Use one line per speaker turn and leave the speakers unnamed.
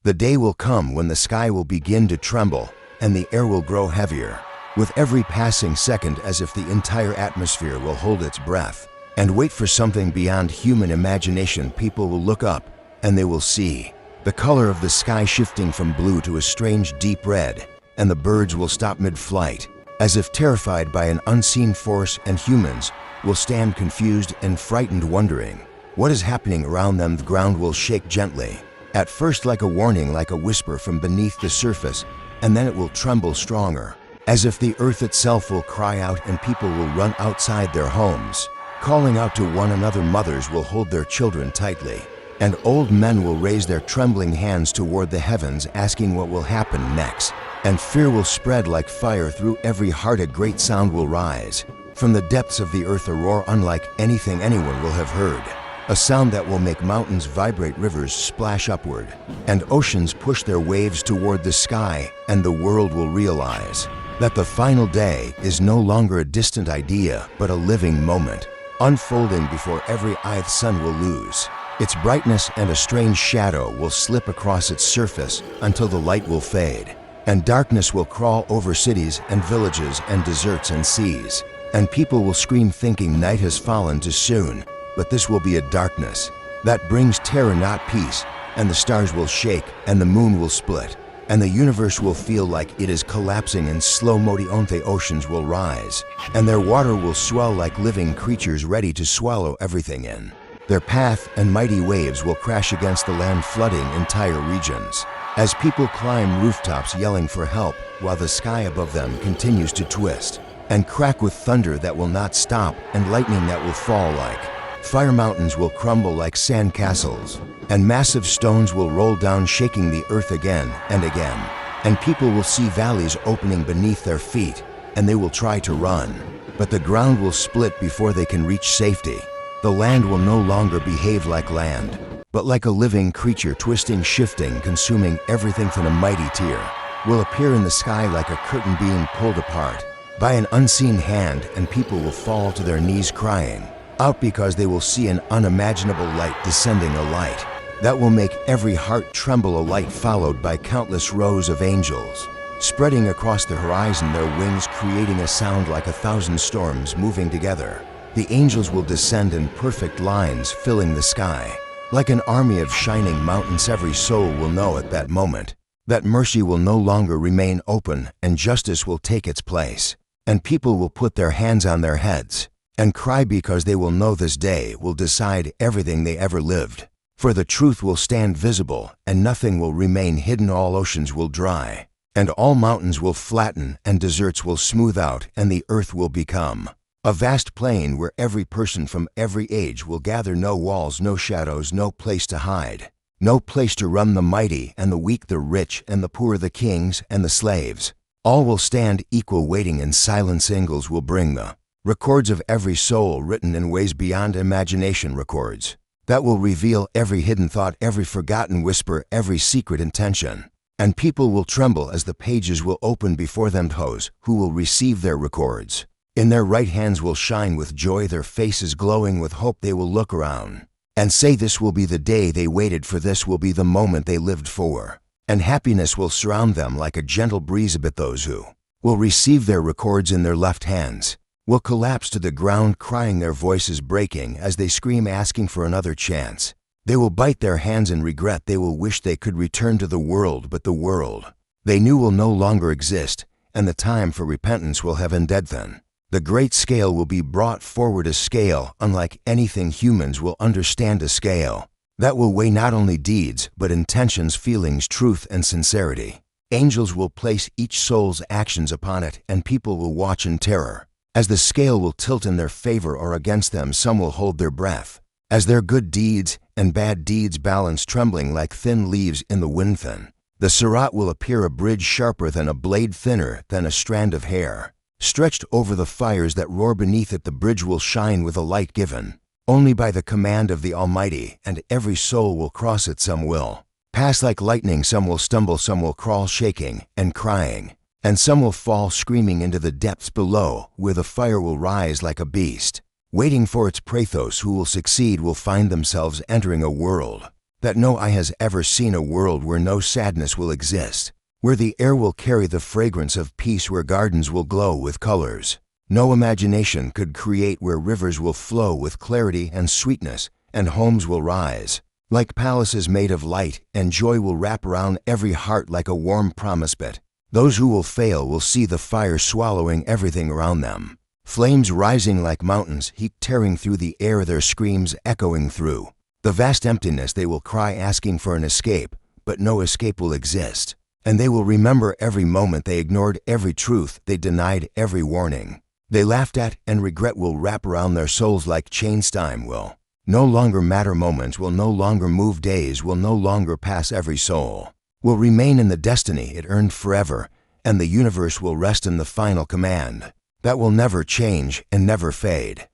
The day will come when the sky will begin to tremble and the air will grow heavier, with every passing second as if the entire atmosphere will hold its breath and wait for something beyond human imagination. People will look up and they will see the color of the sky shifting from blue to a strange deep red, and the birds will stop mid-flight, as if terrified by an unseen force, and humans will stand confused and frightened, wondering what is happening around them. The ground will shake gently, at first like a warning, like a whisper from beneath the surface, and then it will tremble stronger, as if the earth itself will cry out, and people will run outside their homes, calling out to one another. Mothers will hold their children tightly, and old men will raise their trembling hands toward the heavens, asking what will happen next. And fear will spread like fire through every heart. A great sound will rise from the depths of the earth, a roar unlike anything anyone will have heard, a sound that will make mountains vibrate, rivers splash upward, and oceans push their waves toward the sky. And the world will realize that the final day is no longer a distant idea, but a living moment, unfolding before every eye. The sun will lose its brightness, and a strange shadow will slip across its surface until the light will fade, and darkness will crawl over cities and villages and deserts and seas, and people will scream thinking night has fallen too soon. But this will be a darkness that brings terror, not peace, and the stars will shake, and the moon will split, and the universe will feel like it is collapsing in slow-mo. The oceans will rise, and their water will swell like living creatures ready to swallow everything in their path, and mighty waves will crash against the land, flooding entire regions, as people climb rooftops yelling for help, while the sky above them continues to twist and crack with thunder that will not stop, and lightning that will fall like fire. Mountains will crumble like sand castles, and massive stones will roll down, shaking the earth again and again, and people will see valleys opening beneath their feet, and they will try to run, but the ground will split before they can reach safety. The land will no longer behave like land, but like a living creature, twisting, shifting, consuming everything. Then a mighty tear will appear in the sky like a curtain being pulled apart by an unseen hand, and people will fall to their knees crying out because they will see an unimaginable light descending, a light that will make every heart tremble, a light followed by countless rows of angels spreading across the horizon, their wings creating a sound like 1,000 storms moving together. The angels will descend in perfect lines, filling the sky like an army of shining mountains. Every soul will know at that moment that mercy will no longer remain open, and justice will take its place, and people will put their hands on their heads and cry because they will know this day will decide everything they ever lived. For the truth will stand visible, and nothing will remain hidden. All oceans will dry, and all mountains will flatten, and deserts will smooth out, and the earth will become a vast plain where every person from every age will gather. No walls, no shadows, no place to hide, no place to run. The mighty and the weak, the rich and the poor, the kings and the slaves, all will stand equal, waiting in silence. Angels will bring the records of every soul, written in ways beyond imagination, records that will reveal every hidden thought, every forgotten whisper, every secret intention. And people will tremble as the pages will open before them. Those who will receive their records in their right hands will shine with joy, their faces glowing with hope. They will look around and say this will be the day they waited for, this will be the moment they lived for, and happiness will surround them like a gentle breeze. But those who will receive their records in their left hands will collapse to the ground, crying, their voices breaking as they scream, asking for another chance. They will bite their hands in regret. They will wish they could return to the world, but the world they knew will no longer exist, and the time for repentance will have ended. Then the great scale will be brought forward, a scale unlike anything humans will understand, a scale that will weigh not only deeds, but intentions, feelings, truth, and sincerity. Angels will place each soul's actions upon it, and people will watch in terror as the scale will tilt in their favor or against them. Some will hold their breath as their good deeds and bad deeds balance, trembling like thin leaves in the wind. Then the Sirat will appear, a bridge sharper than a blade, thinner than a strand of hair, stretched over the fires that roar beneath it. The bridge will shine with a light given only by the command of the Almighty, and every soul will cross it. Some will pass like lightning, some will stumble, some will crawl shaking and crying, and some will fall screaming into the depths below, where the fire will rise like a beast, waiting for its prey. Those who will succeed will find themselves entering a world that no eye has ever seen, a world where no sadness will exist, where the air will carry the fragrance of peace, where gardens will glow with colors no imagination could create, where rivers will flow with clarity and sweetness, and homes will rise like palaces made of light, and joy will wrap around every heart like a warm promise bit. Those who will fail will see the fire swallowing everything around them, flames rising like mountains, heat tearing through the air, their screams echoing through the vast emptiness. They will cry, asking for an escape, but no escape will exist, and they will remember every moment they ignored, every truth they denied, every warning they laughed at, and regret will wrap around their souls like chains. Time will no longer matter, moments will no longer move, days will no longer pass, every soul will remain in the destiny it earned forever, and the universe will rest in the final command that will never change and never fade.